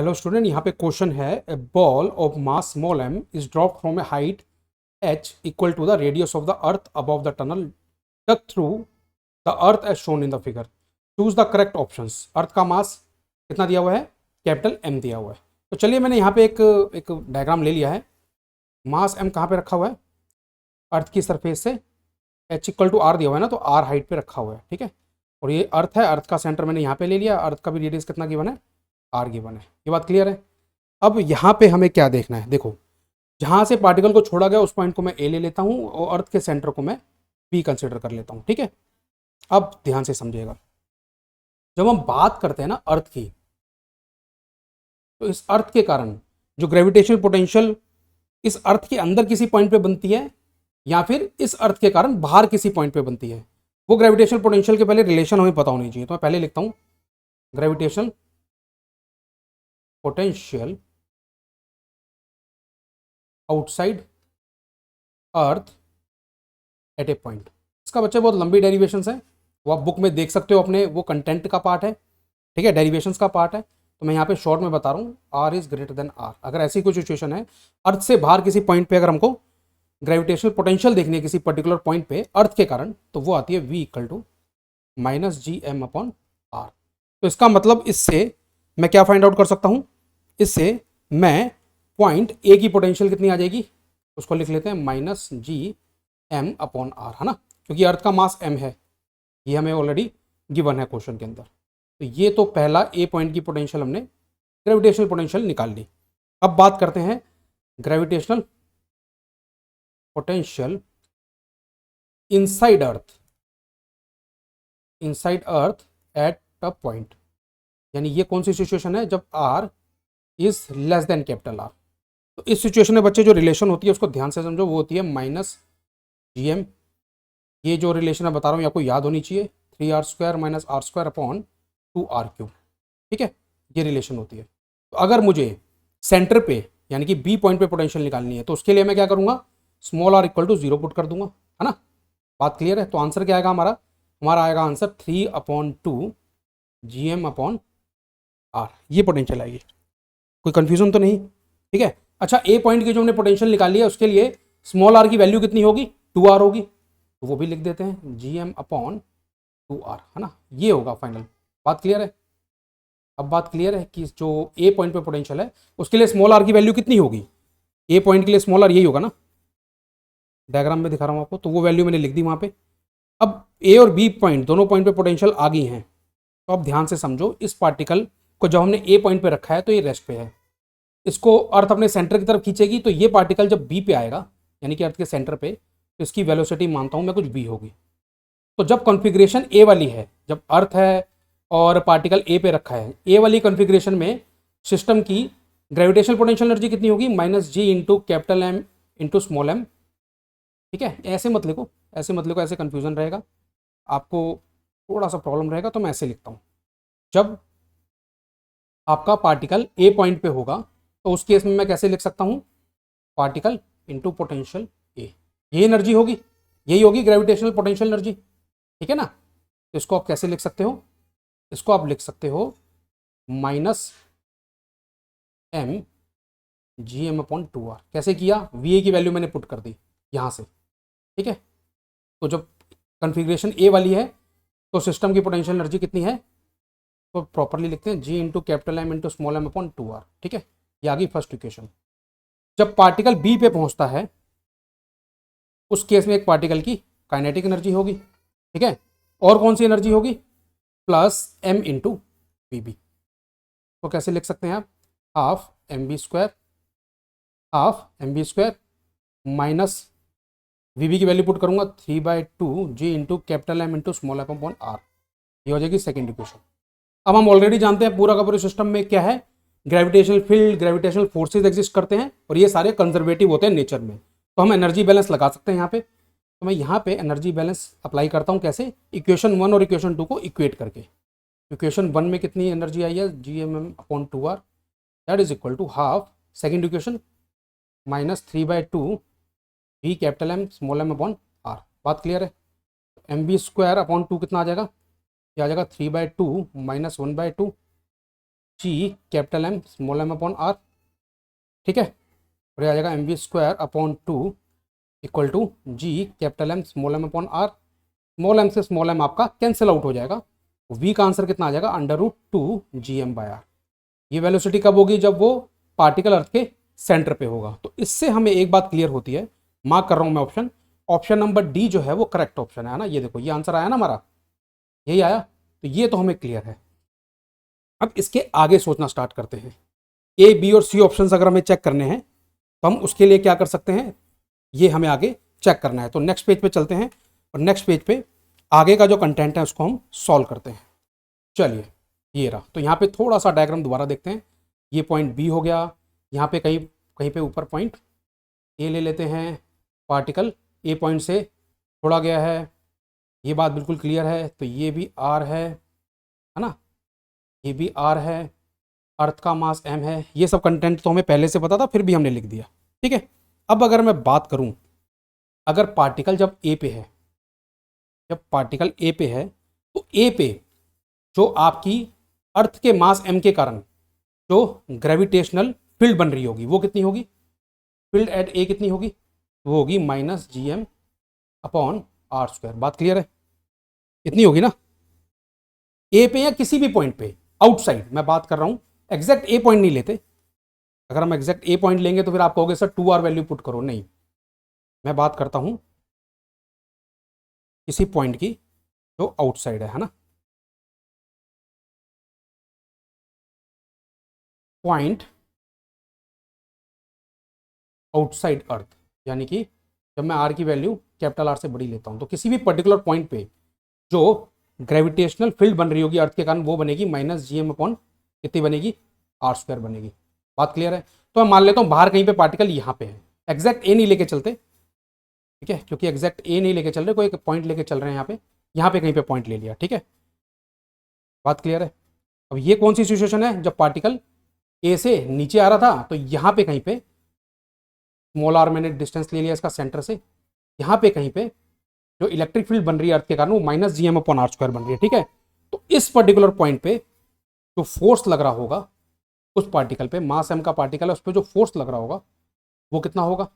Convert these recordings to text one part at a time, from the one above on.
Hello student, यहाँ पे question है a ball of mass small m is drop from a height h equal to the radius of the earth above the tunnel dug through the earth as shown in the figure. Choose the correct options. Earth का mass कितना दिया हुआ है? Capital m दिया हुआ है। तो चलिए मैंने यहाँ पे एक डायग्राम ले लिया है। मास m कहाँ पे रखा हुआ है? अर्थ की सरफेस से h इक्वल टू r दिया हुआ है ना, तो r हाइट पे रखा हुआ है। ठीक है, और ये अर्थ है, अर्थ का सेंटर मैंने यहाँ पे ले लिया। अर्थ का भी रेडियस कितना गिवन है? r गिवन है। ये बात क्लियर है। अब यहाँ पे हमें क्या देखना है? देखो, जहां से पार्टिकल को छोड़ा गया उस पॉइंट को मैं ए ले लेता हूं और अर्थ के सेंटर को मैं बी कंसिडर कर लेता हूं। ठीक है, अब ध्यान से समझिएगा। जब हम बात करते हैं ना अर्थ की, तो इस अर्थ के कारण जो ग्रेविटेशनल पोटेंशियल इस अर्थ के अंदर किसी पॉइंट पे बनती है या फिर इस अर्थ के कारण बाहर किसी पॉइंट पे बनती है, वो ग्रेविटेशनल पोटेंशियल के पहले रिलेशन हमें पता होनी चाहिए। तो मैं पहले लिखता हूं gravitational potential outside earth at A point. इसका बच्चे बहुत लंबी डेरिवेशंस है, वो आप बुक में देख सकते हो अपने, वो कंटेंट का पार्ट है। ठीक है, डेरिवेशंस का पार्ट है। तो मैं यहाँ पे शॉर्ट में बता रहा हूँ, R is greater than R. अगर ऐसी कोई सिचुएशन है, अर्थ से बाहर किसी पॉइंट पे अगर हमको ग्रेविटेशनल पोटेंशियल देखनी है किसी पर्टिकुलर पॉइंट पे अर्थ के कारण, तो वो आती है v equal to minus G M upon R. तो इसका मतलब इससे मैं क्या फाइंड आउट कर सकता हूँ? इससे मैं पॉइंट ए की पोटेंशियल कितनी आ जाएगी, उसको लिख लेते हैं minus G M upon R, है ना, क्योंकि अर्थ का मास m है। ये हमें ऑलरेडी गिवन है क्वेश्चन के अंदर। तो ये तो पहला ए पॉइंट की पोटेंशियल हमने ग्रेविटेशनल पोटेंशियल निकाल ली। अब बात करते हैं gravitational potential inside earth, inside earth at a point. यानी ये कौन सी सिचुएशन है? जब r is less than capital R। तो इस सिचुएशन में बच्चे जो रिलेशन होती है उसको ध्यान से समझो, वो होती है माइनस जी एम। ये जो रिलेशन मैं बता रहा हूँ आपको याद होनी चाहिए, 3r² minus r² upon 2r³। ठीक है, ये रिलेशन होती है। तो अगर मुझे सेंटर पे यानी कि बी पॉइंट पे पोटेंशियल निकालनी है, तो उसके लिए मैं क्या करूंगा? Small r equal to 0 put कर दूंगा, है ना। बात क्लियर है। तो आंसर क्या आएगा हमारा? हमारा आएगा answer 3/2 G M upon R. ये पोटेंशियल आएगी। कोई कंफ्यूजन तो नहीं? ठीक है। अच्छा, ए पॉइंट की जो हमने पोटेंशियल निकाली है उसके लिए स्मॉल r की वैल्यू कितनी होगी? 2r होगी। तो वो भी लिख देते हैं जी एम अपॉन 2r, है ना। ये होगा फाइनल। बात क्लियर है। अब बात क्लियर है कि जो ए पॉइंट पे पोटेंशियल है उसके लिए स्मॉल r की वैल्यू कितनी होगी? ए पॉइंट के लिए स्मॉल r यही होगा ना, डायग्राम में दिखा रहा हूं आपको। तो वो वैल्यू मैंने लिख दी वहां पे। अब ए और बी पॉइंट दोनों पॉइंट पे पोटेंशियल आ गई हैं। तो अब ध्यान से समझो, इस पार्टिकल को जब हमने ए पॉइंट पे रखा है तो ये रेस्ट पे है। इसको अर्थ अपने सेंटर की तरफ खींचेगी, तो ये पार्टिकल जब बी पे आएगा यानी कि अर्थ के सेंटर पे, तो इसकी वेलोसिटी मानता हूं मैं कुछ बी होगी। तो जब कॉन्फ़िगरेशन ए वाली है, जब अर्थ है और पार्टिकल ए पे रखा है, ए वाली कॉन्फ़िगरेशन में सिस्टम की ग्रेविटेशनल पोटेंशियल एनर्जी कितनी होगी? Minus G into capital M into small M. ठीक है, ऐसे मत लिखो, ऐसे मत लिखो, ऐसे कन्फ्यूजन रहेगा आपको, थोड़ा सा प्रॉब्लम रहेगा। तो मैं ऐसे लिखता हूँ, जब आपका पार्टिकल ए पॉइंट पे होगा तो उस केस में मैं कैसे लिख सकता हूँ? पार्टिकल इंटू पोटेंशियल ए। ये एनर्जी होगी, यही होगी ग्रेविटेशनल पोटेंशियल एनर्जी। ठीक है ना। तो इसको आप कैसे लिख सकते हो? इसको आप लिख सकते हो minus M G M upon 2r। कैसे किया? वी ए की वैल्यू मैंने पुट कर दी यहाँ से। ठीक है, तो जब कन्फिग्रेशन ए वाली है तो सिस्टम की पोटेंशियल एनर्जी कितनी है? तो प्रॉपरली लिखते हैं G into capital M into small M upon 2r। ठीक है, ये आ गई फर्स्ट इक्वेशन। जब पार्टिकल बी पे पहुंचता है उस केस में एक पार्टिकल की काइनेटिक एनर्जी होगी। ठीक है, और कौन सी एनर्जी होगी? Plus M into V B. तो कैसे लिख सकते हैं आप? Half M B square, half M B square minus V B की वैल्यू पुट करूंगा 3/2 G into capital M into small M upon R. ये हो जाएगी सेकेंड इक्वेशन। अब हम ऑलरेडी जानते हैं पूरा का पूरे सिस्टम में क्या है, gravitational field, gravitational forces exist करते हैं और ये सारे कंजर्वेटिव होते हैं नेचर में। तो हम एनर्जी बैलेंस लगा सकते हैं यहाँ पे। तो मैं यहाँ पे एनर्जी बैलेंस अप्लाई करता हूँ। कैसे? इक्वेशन 1 और इक्वेशन 2 को इक्वेट करके। इक्वेशन 1 में कितनी एनर्जी आई है? G M M upon 2r, that is equal to half second equation minus 3/2 V capital M small M upon R. बात क्लियर है। एम बी स्क्वायर अपॉन 2 कितना आ जाएगा? ये आ जाएगा 3/2 माइनस 1/2 G capital M small M upon R, ठीक है। और ये आ जाएगा mv² upon 2 equal to G capital M small M upon R. Small M से स्मॉल एम आपका कैंसिल आउट हो जाएगा, वी का आंसर कितना आ जाएगा √2 GM/r। ये वेलोसिटी कब होगी, जब वो पार्टिकल अर्थ के सेंटर पे होगा। तो इससे हमें एक बात क्लियर होती है, मार्क कर रहा हूं मैं ऑप्शन, ऑप्शन नंबर डी जो है वो करेक्ट ऑप्शन है ना। ये देखो ये आंसर आया ना हमारा, यही आया। तो ये तो हमें क्लियर है। अब इसके आगे सोचना स्टार्ट करते हैं। ए बी और सी ऑप्शन अगर हमें चेक करने हैं तो हम उसके लिए क्या कर सकते हैं, ये हमें आगे चेक करना है। तो नेक्स्ट पेज पे चलते हैं और नेक्स्ट पेज पे आगे का जो कंटेंट है उसको हम सॉल्व करते हैं। चलिए ये रहा। तो यहाँ पे थोड़ा सा डायग्राम दोबारा देखते हैं। ये पॉइंट बी हो गया, यहाँ पे कहीं कहीं पे ऊपर पॉइंट ए ले लेते हैं। पार्टिकल ए पॉइंट से छोड़ा गया है, ये बात बिल्कुल क्लियर है। तो ये भी आर है ना, ये भी आर है। अर्थ का मास m है। ये सब कंटेंट तो हमें पहले से पता था, फिर भी हमने लिख दिया, ठीक है। अब अगर मैं बात करूं, अगर पार्टिकल जब ए पे है, जब पार्टिकल ए पे है तो ए पे जो आपकी अर्थ के मास m के कारण जो ग्रेविटेशनल फील्ड बन रही होगी वो कितनी होगी, फील्ड एट ए कितनी होगी, वो होगी -gm अपॉन r²। बात क्लियर है, इतनी होगी ना। ए पे या किसी भी पॉइंट पे आउटसाइड मैं बात कर रहा हूं, एग्जैक्ट ए पॉइंट नहीं लेते। अगर हम एग्जैक्ट ए पॉइंट लेंगे तो फिर आप कहोगे सर 2r वैल्यू पुट करो, नहीं, मैं बात करता हूं किसी पॉइंट की जो आउटसाइड है ना। पॉइंट आउटसाइड अर्थ, यानी कि जब मैं आर की वैल्यू कैपिटल आर से बड़ी लेता हूं तो किसी भी पर्टिकुलर पॉइंट पे जो ग्रेविटेशनल फील्ड बन रही होगी अर्थ के कारण वो बनेगी -gm अपॉन कितनी बनेगी, r² बनेगी। बात क्लियर है। तो मैं मान लेता हूं बाहर कहीं पे पार्टिकल यहां पे है, एग्जैक्ट ए नहीं लेके चलते, ठीक है, क्योंकि एग्जैक्ट ए नहीं लेके चल रहे, कोई एक पॉइंट लेके चल रहे हैं यहाँ पे कहीं पे पॉइंट ले लिया, ठीक है। बात क्लियर है। अब ये कौन सी सिचुएशन है, जब पार्टिकल ए से नीचे आ रहा था तो यहाँ पे कहीं पे स्मॉल आर मैंने डिस्टेंस ले लिया इसका सेंटर से, यहाँ पे कहीं पे जो इलेक्ट्रिक फील्ड बन रही है अर्थ के कारण वो -gm अपॉन r² बन रही है, ठीक है। तो इस पर्टिकुलर पॉइंट पे जो फोर्स लग रहा होगा उस पार्टिकल पे, मास m का पार्टिकल है, उस पर जो फोर्स लग रहा होगा वो कितना होगा,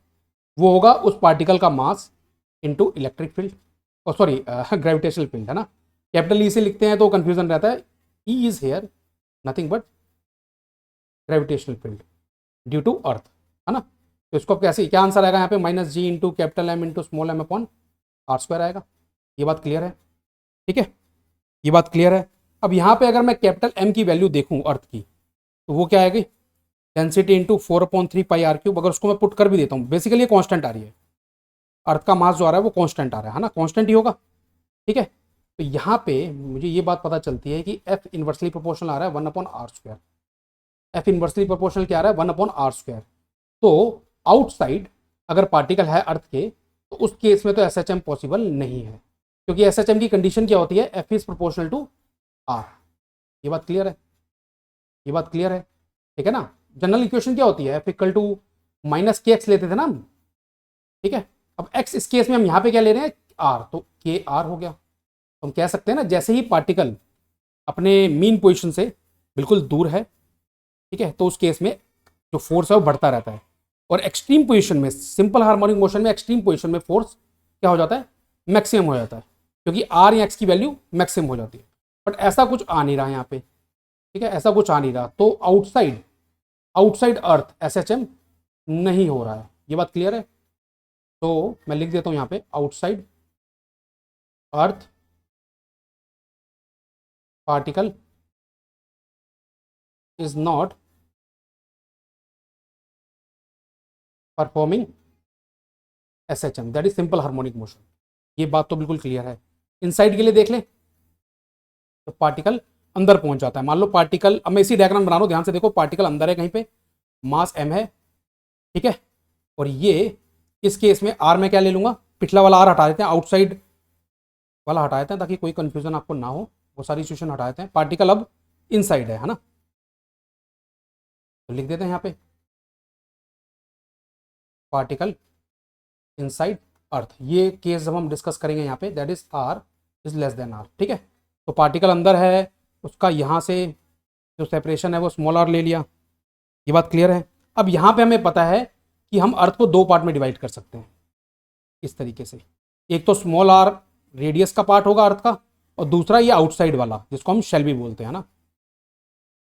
वो होगा उस पार्टिकल का मास इनटू इलेक्ट्रिक फील्ड, और सॉरी ग्रेविटेशनल फील्ड है ना। कैपिटल ई से लिखते हैं तो कंफ्यूजन रहता है। E is here nothing but gravitational field due to earth, है ना। तो इसको कैसे, क्या आंसर आएगा यहाँ पे, -g into capital M into small M upon r² आएगा। ये बात क्लियर है, ठीक है, ये बात क्लियर है। अब यहाँ पे अगर मैं कैपिटल एम की वैल्यू देखूँ अर्थ की तो वो क्या आएगी, डेंसिटी इंटू 4/3 पाई r³। अगर उसको मैं पुट कर भी देता हूँ, बेसिकली ये कॉन्स्टेंट आ रही है, अर्थ का मास जो आ रहा है वो कॉन्स्टेंट आ रहा है ना, कॉन्स्टेंट ही होगा, ठीक है। तो यहाँ पे मुझे ये बात पता चलती है कि F इन्वर्सली प्रोपोर्शनल आ रहा है 1/r²। F इन्वर्सली प्रोपोर्शनल क्या आ रहा है, 1/r²। तो आउटसाइड अगर पार्टिकल है अर्थ के तो उस केस में तो SHM पॉसिबल नहीं है, क्योंकि SHM की कंडीशन क्या होती है, F is proportional to R। ये बात क्लियर है, ये बात क्लियर है, ठीक है ना। जनरल इक्वेशन क्या होती है, F इक्वल टू -kx लेते थे ना हम, ठीक है। अब x इस केस में हम यहाँ पे क्या ले रहे हैं, r, तो kr हो गया। तो हम कह सकते हैं ना, जैसे ही पार्टिकल अपने मीन पोजीशन से बिल्कुल दूर है, ठीक है, तो उस केस में जो फोर्स है वो बढ़ता रहता है। और एक्सट्रीम पोजीशन में, सिंपल हार्मोनिक मोशन में एक्सट्रीम पोजीशन में फोर्स क्या हो जाता है, मैक्सिमम हो जाता है, क्योंकि आर या एक्स की वैल्यू मैक्सिमम हो जाती है। बट ऐसा कुछ आ नहीं रहा यहाँ पे, ठीक है, ऐसा कुछ आ नहीं रहा। तो आउटसाइड, आउटसाइड अर्थ SHM नहीं हो रहा है, ये बात क्लियर है। तो मैं लिख देता हूँ यहाँ पे, outside earth particle is not performing SHM, that is simple harmonic motion. ये बात तो बिल्कुल क्लियर है। इनसाइड के लिए देख लें, तो पार्टिकल अंदर पहुंच जाता है। मान लो पार्टिकल, अब मैं इसी डायग्राम बना रहा हूं, ध्यान से देखो, पार्टिकल अंदर है कहीं पे, मास m है, ठीक है। और ये इस केस में r में क्या ले लूंगा, पिछला वाला r हटा देते हैं, आउटसाइड वाला हटा देते हैं ताकि कोई कंफ्यूजन आपको ना हो, वो सारी सिचुएशन हटा देते हैं। पार्टिकल अब इनसाइड है ना, तो लिख देते हैं यहाँ पे पार्टिकल इनसाइड अर्थ। ये केस जब हम डिस्कस करेंगे यहाँ पे, that is r is less than r, ठीक है। तो पार्टिकल अंदर है, उसका यहाँ से जो सेपरेशन है वो स्मॉल आर ले लिया। ये बात क्लियर है। अब यहाँ पे हमें पता है कि हम अर्थ को दो पार्ट में डिवाइड कर सकते हैं इस तरीके से। एक तो स्मॉल आर रेडियस का पार्ट होगा अर्थ का, और दूसरा ये आउटसाइड वाला जिसको हम शेल भी बोलते हैं ना,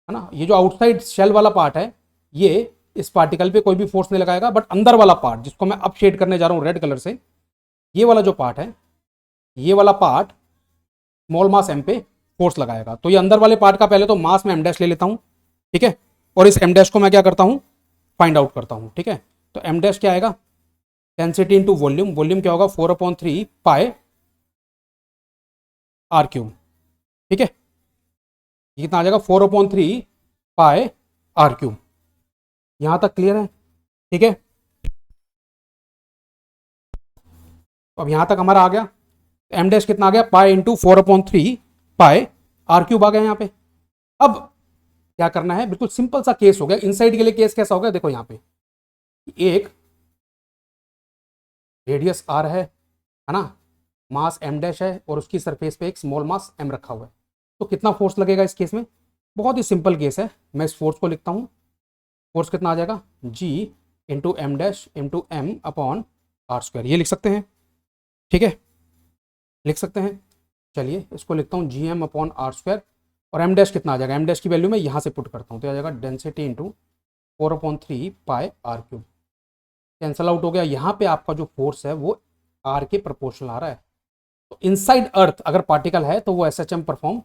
है ना। ये जो आउटसाइड शेल वाला पार्ट है ये इस पार्टिकल पे कोई भी फोर्स नहीं लगाएगा, बट अंदर वाला पार्ट जिसको मैं अब शेड करने जा रहा हूँ रेड कलर से, ये वाला जो पार्ट है, ये वाला पार्ट स्मॉल मास एम पे फोर्स लगाएगा। तो ये अंदर वाले पार्ट का पहले तो मास में एम डैश ले लेता हूँ, ठीक है, और इस एम डैश को मैं क्या करता हूँ, फाइंड आउट करता हूँ, ठीक है। तो एम डैश क्या आएगा, डेंसिटी इंटू वॉल्यूम, वॉल्यूम क्या होगा 4/3 पाई आर क्यूब, ठीक है। ये कितना आ जाएगा 4/3 पाई आर क्यूब। यहां तक क्लियर है, ठीक है। तो अब यहां तक हमारा आ गया एम डैश कितना आ गया, pi into 4/3 pi R cube आ गया यहाँ पे। अब क्या करना है, बिल्कुल सिंपल सा केस हो गया। इनसाइड के लिए केस कैसा हो गया, देखो यहाँ पे एक रेडियस आर है ना, मास एम डैश है, और उसकी सरफेस पे एक स्मॉल मास एम रखा हुआ है। तो कितना फोर्स लगेगा इस केस में, बहुत ही सिंपल केस है। मैं इस फोर्स को लिखता हूँ, फोर्स कितना आ जाएगा, G into M dash into M upon R square, ये लिख सकते हैं, ठीक है, लिख सकते हैं। चलिए इसको लिखता हूँ G M upon R square, और एम डैश कितना आ जाएगा, एम डैश की वैल्यू मैं यहाँ से पुट करता हूँ, तो आ जाएगा density into 4/3 pi R cube. Cancel out हो गया। यहाँ पे आपका जो फोर्स है वो आर के प्रोपोर्शनल आ रहा है। तो इनसाइड अर्थ अगर पार्टिकल है तो वो एसएचएम परफॉर्म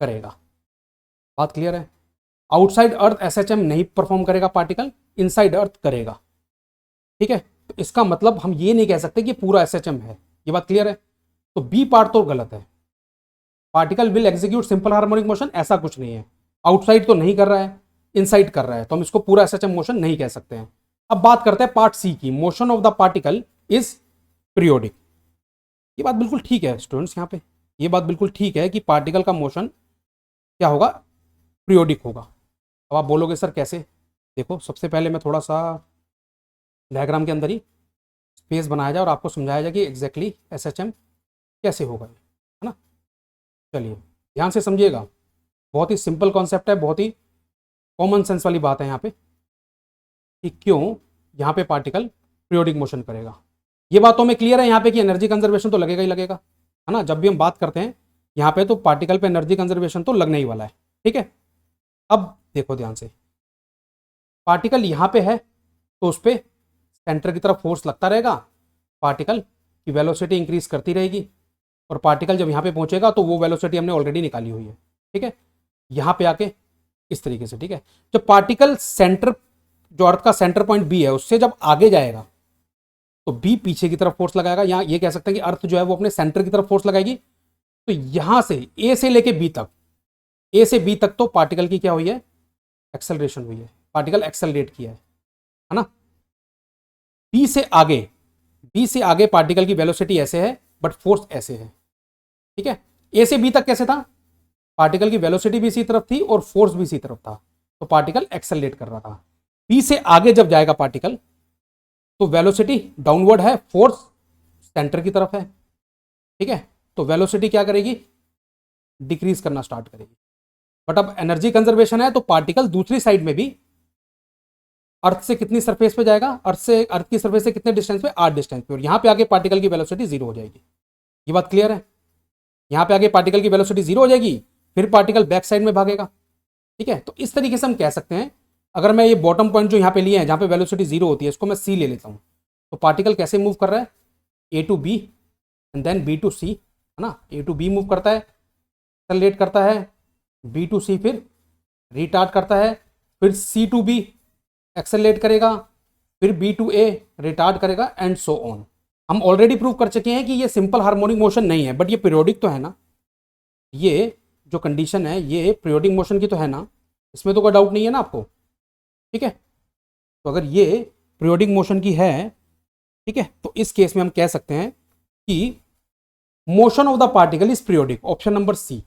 करेगा। बात क्लियर है। आउटसाइड अर्थ एसएचएम नहीं परफॉर्म करेगा पार्टिकल, इनसाइड अर्थ करेगा, ठीक है। तो इसका मतलब हम ये नहीं कह सकते कि पूरा एसएचएम है। ये बात क्लियर है। तो बी पार्ट तो गलत है, particle will execute simple harmonic motion, ऐसा कुछ नहीं है। आउटसाइड तो नहीं कर रहा है, इनसाइड कर रहा है, तो हम इसको पूरा एसएचएम मोशन नहीं कह सकते हैं। अब बात करते हैं पार्ट सी की, motion of the particle is periodic. ये बात बिल्कुल ठीक है स्टूडेंट्स, यहाँ पे ये बात बिल्कुल ठीक है कि पार्टिकल का मोशन क्या होगा, पीरियोडिक होगा। अब आप बोलोगे सर कैसे, देखो सबसे पहले मैं थोड़ा सा डायग्राम के अंदर ही स्पेस बनाया जाए और आपको समझाया जाए कि एग्जैक्टली एसएचएम कैसे होगा, है ना। चलिए ध्यान से समझिएगा, बहुत ही सिंपल कॉन्सेप्ट है, बहुत ही कॉमन सेंस वाली बात है यहाँ पे कि क्यों यहाँ पे पार्टिकल पीरियोडिक मोशन करेगा। ये बातों में क्लियर है यहाँ पे कि एनर्जी कंजर्वेशन तो लगेगा ही लगेगा, है ना। जब भी हम बात करते हैं यहाँ पे तो पार्टिकल पे एनर्जी कंजर्वेशन तो लगने ही वाला है, ठीक है। अब देखो ध्यान से, पार्टिकल यहाँ पे है तो उस पर सेंटर की तरफ फोर्स लगता रहेगा, पार्टिकल की वेलोसिटी इंक्रीज करती रहेगी, और पार्टिकल जब यहाँ पे पहुंचेगा तो वो वेलोसिटी हमने ऑलरेडी निकाली हुई है, ठीक है, यहाँ पे आके इस तरीके से, ठीक है। जब पार्टिकल सेंटर, जो अर्थ का सेंटर पॉइंट बी है, उससे जब आगे जाएगा तो बी पीछे की तरफ फोर्स लगाएगा। यहाँ ये कह सकते हैं कि अर्थ जो है वो अपने सेंटर की तरफ फोर्स लगाएगी। तो यहां से ए से लेके बी तक, ए से बी तक तो पार्टिकल की क्या हुई है, एक्सेलरेशन हुई है, पार्टिकल एक्सेलरेट किया है ना। बी से आगे, बी से आगे पार्टिकल की वेलोसिटी ऐसे है बट फोर्स ऐसे है, ठीक है। ए से बी तक कैसे था, पार्टिकल की वेलोसिटी भी इसी तरफ थी और फोर्स भी इसी तरफ था, तो पार्टिकल एक्सेलरेट कर रहा था। बी से आगे जब जाएगा पार्टिकल तो वेलोसिटी डाउनवर्ड है, फोर्स सेंटर की तरफ है, ठीक है। तो वेलोसिटी क्या करेगी, डिक्रीज करना स्टार्ट करेगी। बट अब एनर्जी कंजर्वेशन है तो पार्टिकल दूसरी साइड में भी अर्थ से कितनी सरफेस पे जाएगा, अर्थ की सरफेस से कितने डिस्टेंस पे, आर डिस्टेंस पे, और यहां पे आगे पार्टिकल की वेलोसिटी जीरो हो जाएगी। ये बात क्लियर है। यहां पे आगे पार्टिकल की वेलोसिटी जीरो हो जाएगी, फिर पार्टिकल बैक साइड में भागेगा, ठीक है। तो इस तरीके से हम कह सकते हैं, अगर मैं ये बॉटम पॉइंट जो यहाँ पे लिए हैं जहाँ पे वेलोसिटी जीरो होती है, इसको मैं सी ले लेता हूँ, तो पार्टिकल कैसे मूव कर रहा है, A to B and then B to C, है ना। ए टू बी मूव करता है, एक्सेलरेट करता है, बी टू सी फिर रिटार्ड करता है, फिर सी टू बी एक्सेलरेट करेगा, फिर बी टू ए रिटार्ड करेगा, एंड सो ऑन। हम ऑलरेडी प्रूव कर चुके हैं कि ये सिंपल हार्मोनिक मोशन नहीं है, बट ये पीरियोडिक तो है ना। ये जो कंडीशन है ये पीरियोडिक मोशन की तो है ना, इसमें तो कोई डाउट नहीं है ना आपको, ठीक है। तो अगर ये पीरियोडिक मोशन की है, ठीक है, तो इस केस में हम कह सकते हैं कि motion of the particle is periodic. Option number C,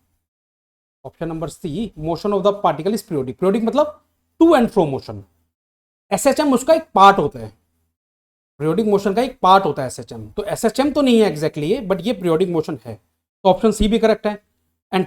option number C, motion of the particle is periodic. Periodic मतलब to and fro motion. SHM उसका एक पार्ट होता है, पीरियोडिक मोशन का एक पार्ट होता है एसएचएम। तो एसएचएम तो नहीं है एग्जैक्टली ये, बट ये पीरियोडिक मोशन है। तो ऑप्शन सी भी करेक्ट है। एंड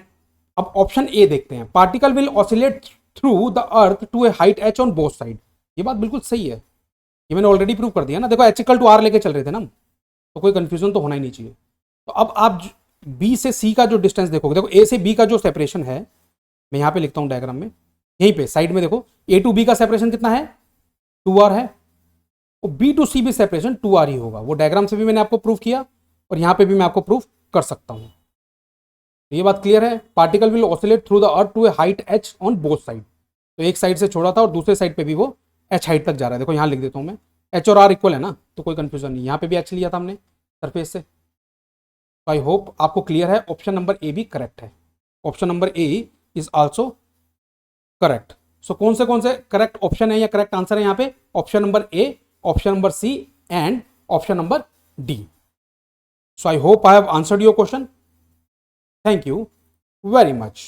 अब ऑप्शन ए देखते हैं, particle will oscillate through the earth to a height H on both side. ये बात बिल्कुल सही है, ये मैंने ऑलरेडी प्रूव कर दिया ना। देखो एच इक्वल टू आर लेके चल रहे थे ना हम, तो कोई कंफ्यूजन तो होना ही नहीं चाहिए। तो अब आप बी से सी का जो डिस्टेंस देखोगे, देखो ए से बी का जो सेपरेशन है, मैं यहाँ पे लिखता हूँ डायग्राम में, यहीं पे साइड में देखो, ए टू बी का सेपरेशन कितना है, 2r है, और बी टू सी भी सेपरेशन 2r ही होगा। वो डायग्राम से भी मैंने आपको प्रूव किया और यहाँ पे भी मैं आपको प्रूव कर सकता हूँ। ये बात क्लियर है, particle will oscillate through the earth to a height h on both side. तो एक साइड से छोड़ा था और दूसरे साइड पे भी वो h हाइट तक जा रहा है। देखो यहाँ लिख देता हूँ मैं, h और r इक्वल है ना, तो कोई कंफ्यूजन नहीं। यहाँ पे भी h लिया था हमने सरफेस से। तो आई होप आपको क्लियर है, ऑप्शन नंबर ए भी करेक्ट है। Option number A is also correct. So कौन से करेक्ट ऑप्शन है या करेक्ट आंसर है यहाँ पे, option number A, option number C and option number D. So I hope I have answered your question. Thank you very much.